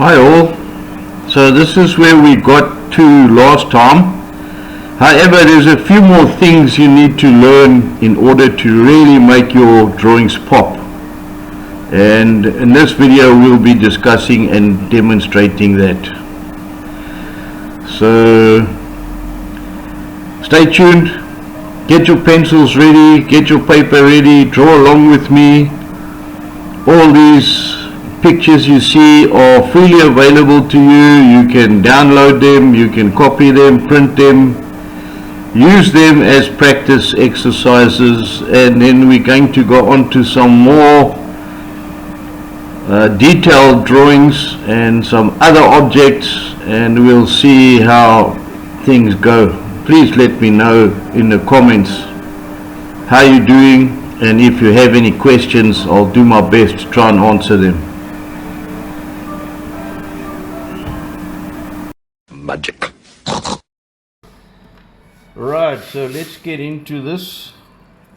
Hi all. So this is where we got to last time. However, there's a few more things you need to learn in order to really make your drawings pop. And in this video we'll be discussing and demonstrating that. So stay tuned, get your pencils ready, get your paper ready, draw along with me. All these pictures you see are freely available to you. You can download them, you can copy them, print them, use them as practice exercises, and then we're going to go on to some more detailed drawings and some other objects, and we'll see how things go. Please let me know in the comments how you're doing, and if you have any questions I'll do my best to try and answer them. Magic. Right, so let's get into this,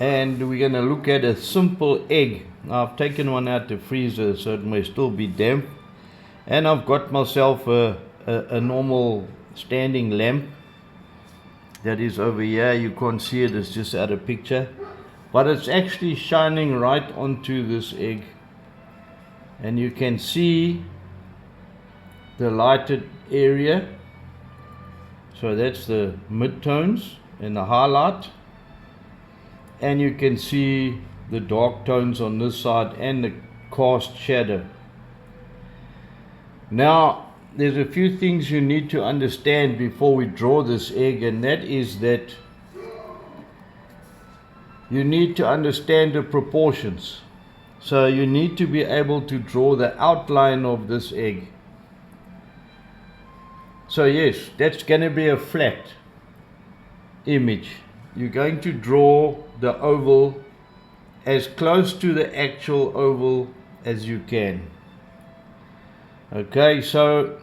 and we're going to look at a simple egg. Now, I've taken one out the freezer so it may still be damp, and I've got myself a normal standing lamp that is over here. You can't see it, it's just out of picture, but it's actually shining right onto this egg, and you can see the lighted area. So that's the mid-tones and the highlight, and you can see the dark tones on this side and the cast shadow. Now there's a few things you need to understand before we draw this egg, and that is that you need to understand the proportions. So you need to be able to draw the outline of this egg. So yes, that's going to be a flat image. You're going to draw the oval as close to the actual oval as you can. Okay, so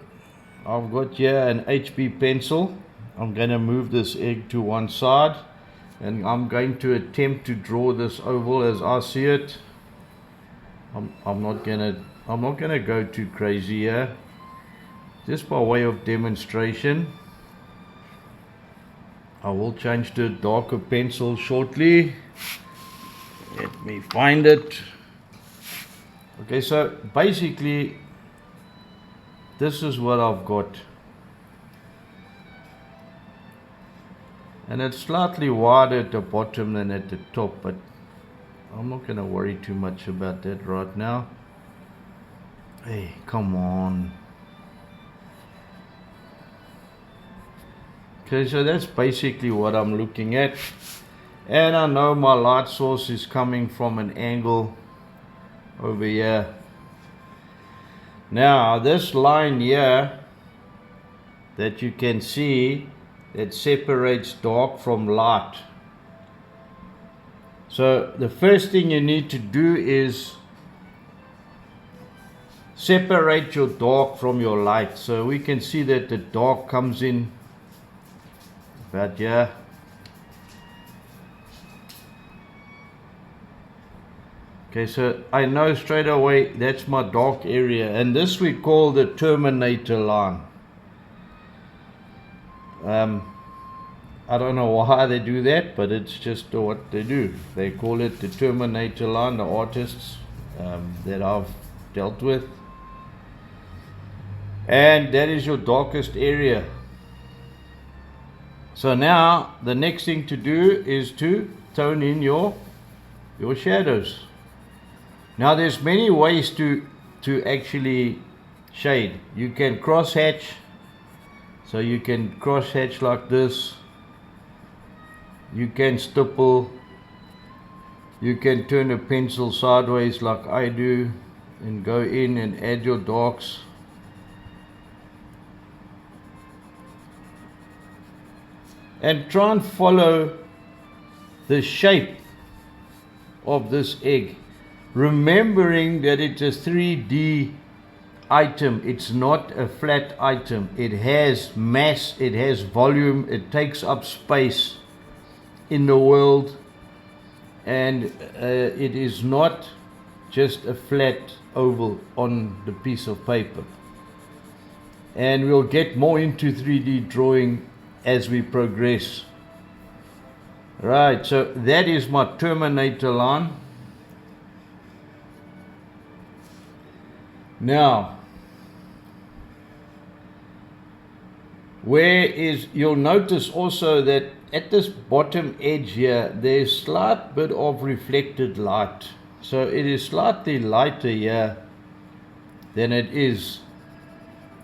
I've got here an HB pencil. I'm going to move this egg to one side, and I'm going to attempt to draw this oval as I see it. I'm not gonna go too crazy here. Just by way of demonstration, I will change to a darker pencil shortly. Let me find it. Okay, so basically this is what I've got, and it's slightly wider at the bottom than at the top, but I'm not going to worry too much about that right now. Hey, come on. Okay, so that's basically what I'm looking at, and I know my light source is coming from an angle over here. Now this line here that you can see, that separates dark from light. So the first thing you need to do is separate your dark from your light. So we can see that the dark comes in about here. Okay, so I know straight away that's my dark area, and this we call the terminator line. I don't know why they do that, but it's just what they do. They call it the terminator line, the artists that I've dealt with. And that is your darkest area. So now the next thing to do is to tone in your shadows. Now there's many ways to actually shade. You can cross hatch. So you can cross hatch like this. You can stipple. You can turn a pencil sideways like I do and go in and add your darks. And try and follow the shape of this egg, remembering that it's a 3D item. It's not a flat item. It has mass, it has volume, it takes up space in the world, and it is not just a flat oval on the piece of paper. and we'll get more into 3D drawing as we progress. Right, so that is my terminator line. Now, you'll notice also that at this bottom edge here, there's a slight bit of reflected light. So it is slightly lighter here than it is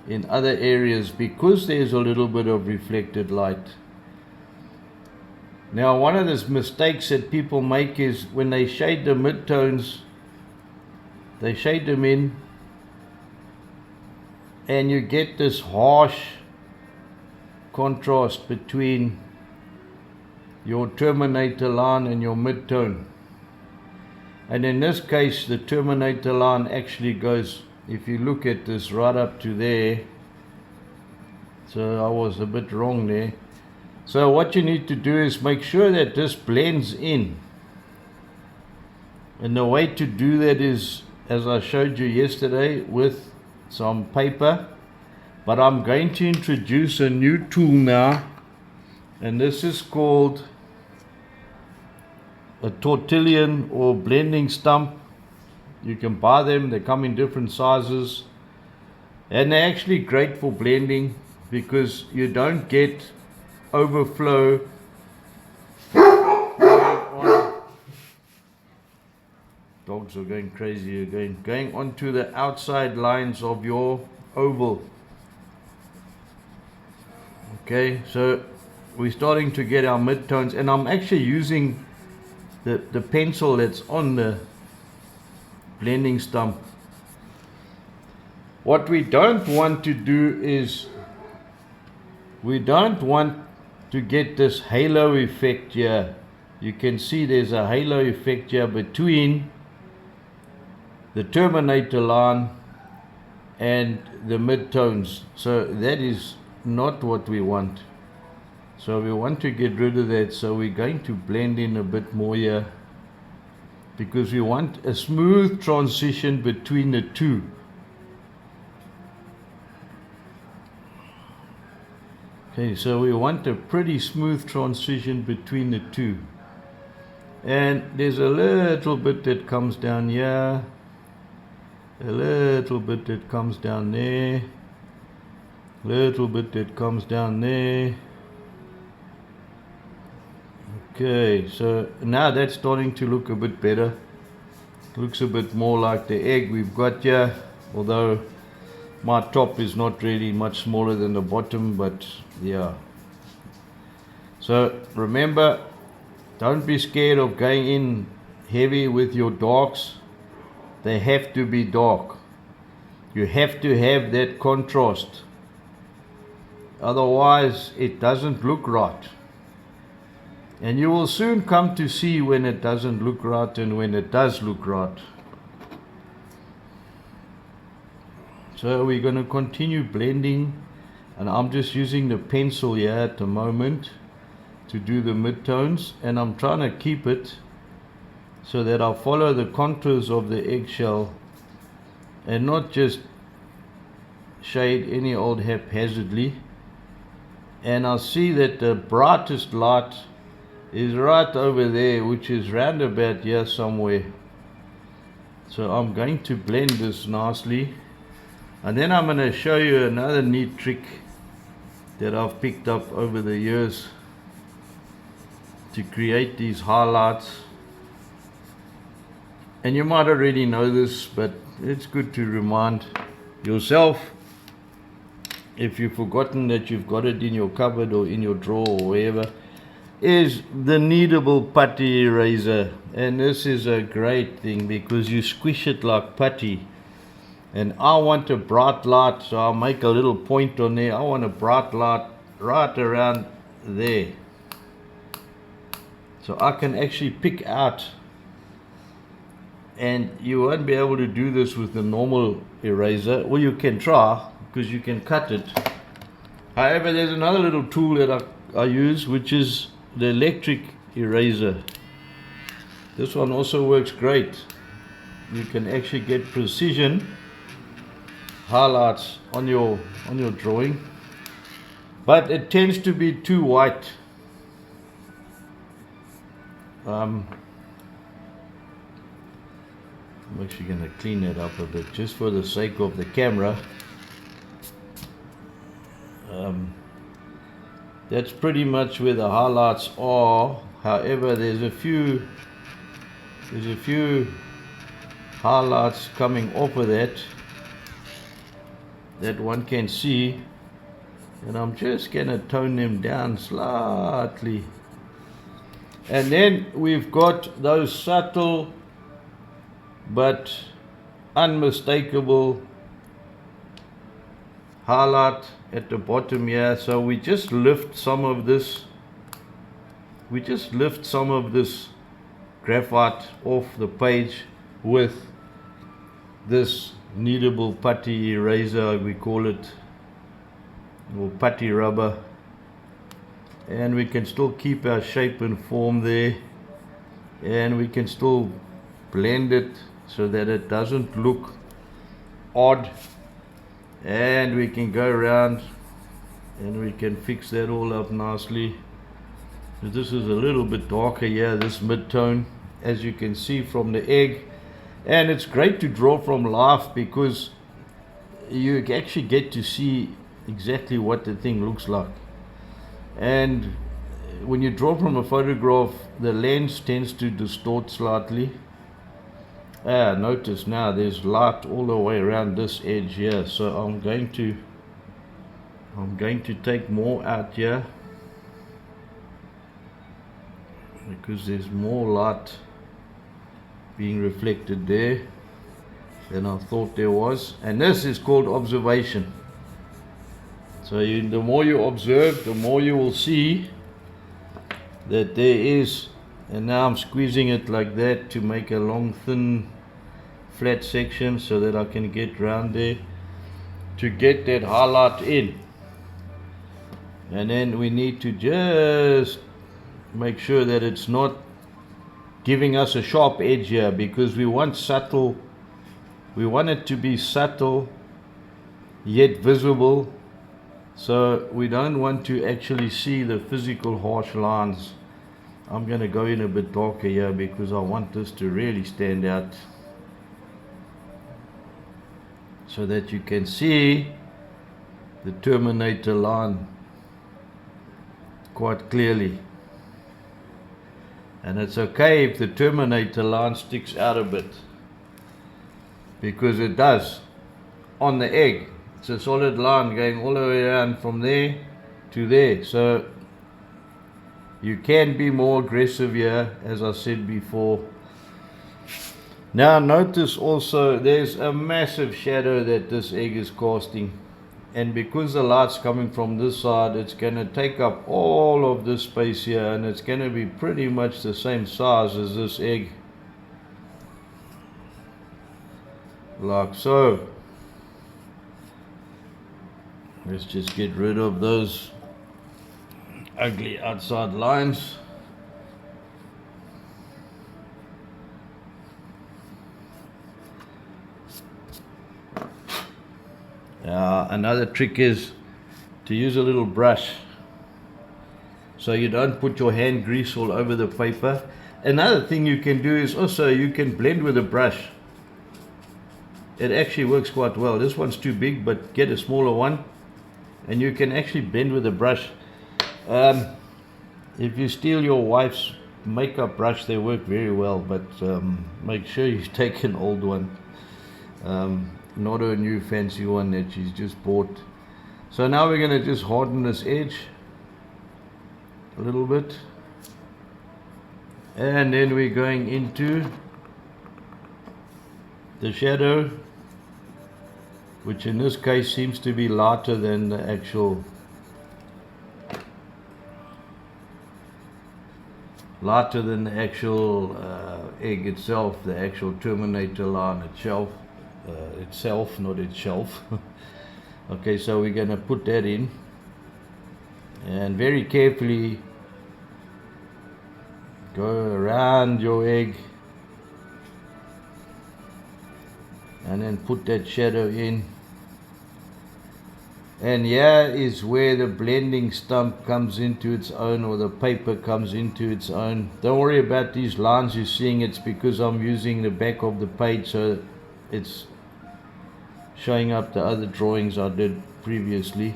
in other areas because there's a little bit of reflected light. Now, one of the mistakes that people make is when they shade the midtones, they shade them in and you get this harsh contrast between your terminator line and your midtone. And in this case, the terminator line actually goes, if you look at this, right up to there. So I was a bit wrong there. So what you need to do is make sure that this blends in. And the way to do that is, as I showed you yesterday, with some paper. But I'm going to introduce a new tool now, and this is called a tortillon or blending stump. You can buy them, they come in different sizes, and they're actually great for blending because you don't get overflow dogs are going crazy again, going onto the outside lines of your oval. Okay, so we're starting to get our midtones, and I'm actually using the pencil that's on the blending stump. What we don't want to do is we don't want to get this halo effect here. You can see there's a halo effect here between the terminator line and the midtones. So that is not what we want. So we want to get rid of that. So we're going to blend in a bit more here because we want a smooth transition between the two. Okay, so we want a pretty smooth transition between the two. And there's a little bit that comes down here, a little bit that comes down there, a little bit that comes down there. Okay, so now that's starting to look a bit better. Looks a bit more like the egg we've got here, although my top is not really much smaller than the bottom, but yeah. So remember, don't be scared of going in heavy with your darks. They have to be dark. You have to have that contrast. Otherwise, it doesn't look right. And you will soon come to see when it doesn't look right and when it does look right. So we're going to continue blending, and I'm just using the pencil here at the moment to do the midtones, and I'm trying to keep it so that I follow the contours of the eggshell and not just shade any old haphazardly. And I see that the brightest light is right over there, which is round about here somewhere. So I'm going to blend this nicely, and then I'm going to show you another neat trick that I've picked up over the years to create these highlights. And you might already know this, but it's good to remind yourself if you've forgotten that you've got it in your cupboard or in your drawer or wherever, is the kneadable putty eraser. And this is a great thing because you squish it like putty. And I want a bright light, so I'll make a little point on there. I want a bright light right around there, so I can actually pick out. And you won't be able to do this with the normal eraser. Well, you can try, because you can cut it. However, there's another little tool that I use, which is the electric eraser. This one also works great. You can actually get precision highlights on your drawing, but it tends to be too white. I'm actually going to clean it up a bit just for the sake of the camera. That's pretty much where the highlights are. However, there's a few highlights coming off of that one can see, and I'm just gonna tone them down slightly. And then we've got those subtle but unmistakable highlight at the bottom here. So we just lift some of this graphite off the page with this kneadable putty eraser, we call it, or putty rubber, and we can still keep our shape and form there, and we can still blend it so that it doesn't look odd, and we can go around and we can fix that all up nicely. This is a little bit darker here, this mid-tone, as you can see from the egg. And it's great to draw from life because you actually get to see exactly what the thing looks like. And when you draw from a photograph, the lens tends to distort slightly. Notice now there's light all the way around this edge here, so I'm going to take more out here because there's more light being reflected there than I thought there was. And this is called observation. So the more you observe, the more you will see that there is. And now I'm squeezing it like that to make a long, thin, flat section so that I can get round there to get that highlight in. And then we need to just make sure that it's not giving us a sharp edge here, because we want it to be subtle yet visible. So we don't want to actually see the physical harsh lines. I'm going to go in a bit darker here because I want this to really stand out so that you can see the terminator line quite clearly. And it's okay if the terminator line sticks out a bit, because it does on the egg. It's a solid line going all the way around from there to there. So you can be more aggressive here, as I said before. Now notice also there's a massive shadow that this egg is casting. And because the light's coming from this side, it's going to take up all of this space here, and it's going to be pretty much the same size as this egg. Like so. Let's just get rid of those ugly outside lines. Another trick is to use a little brush so you don't put your hand grease all over the paper. Another thing you can do is also you can blend with a brush. It actually works quite well. This one's too big, but get a smaller one and you can actually blend with a brush. If you steal your wife's makeup brush, they work very well, but make sure you take an old one. Not a new fancy one that she's just bought. So now we're going to just harden this edge a little bit, and then we're going into the shadow, which in this case seems to be lighter than the actual egg itself, the actual terminator line itself. Not itself. Okay, so we're going to put that in and very carefully go around your egg and then put that shadow in. And here is where the blending stump comes into its own, or the paper comes into its own. Don't worry about these lines you're seeing, it's because I'm using the back of the page, so it's showing up the other drawings I did previously.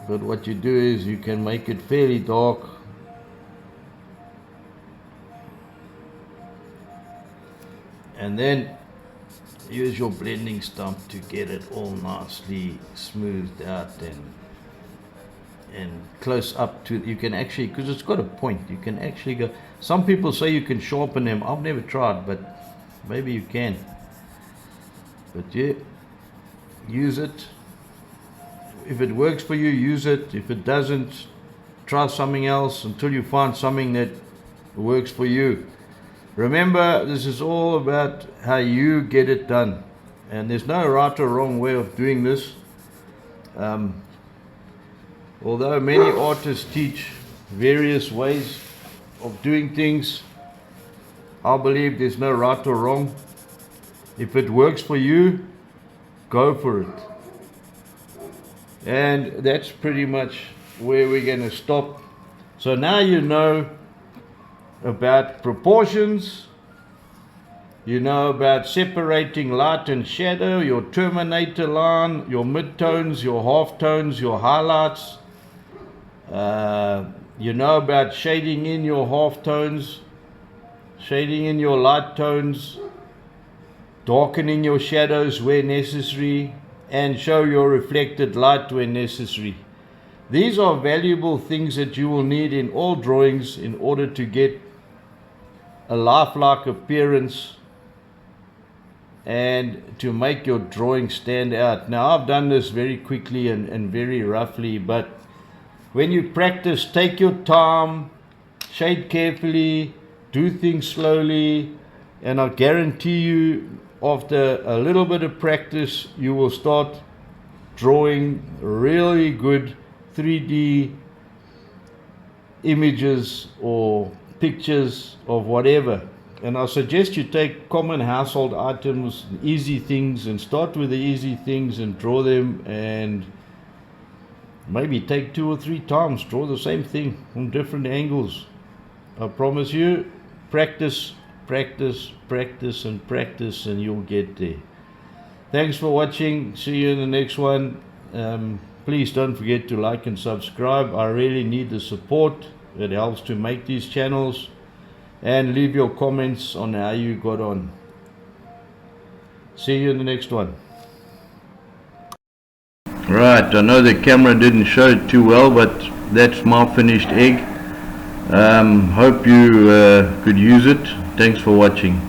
But what you do is you can make it fairly dark, and then use your blending stump to get it all nicely smoothed out and close up to. You can actually, because it's got a point, you can actually go. Some people say you can sharpen them. I've never tried, but maybe you can. But yeah, use it. If it works for you, use it. If it doesn't, try something else until you find something that works for you. Remember, this is all about how you get it done, and there's no right or wrong way of doing this. Although many artists teach various ways of doing things, I believe there's no right or wrong. If it works for you, go for it. And that's pretty much where we're going to stop. So now you know about proportions, you know about separating light and shadow, your terminator line, your midtones, your halftones, your highlights. You know about shading in your halftones, shading in your light tones, darkening your shadows where necessary, and show your reflected light when necessary. These are valuable things that you will need in all drawings in order to get a lifelike appearance and to make your drawing stand out. Now, I've done this very quickly and very roughly, but when you practice, take your time, shade carefully, do things slowly, and I guarantee you, after a little bit of practice, you will start drawing really good 3D images or pictures of whatever. And I suggest you take common household items, easy things, and start with the easy things and draw them, and maybe take 2 or 3 times, draw the same thing from different angles. I promise you, practice, practice, practice, and practice, and you'll get there. Thanks for watching. See you in the next one. Please don't forget to like and subscribe. I really need the support. It helps to make these channels. And leave your comments on how you got on. See you in the next one. Right, I know the camera didn't show it too well, but that's my finished egg. Hope you could use it. Thanks for watching.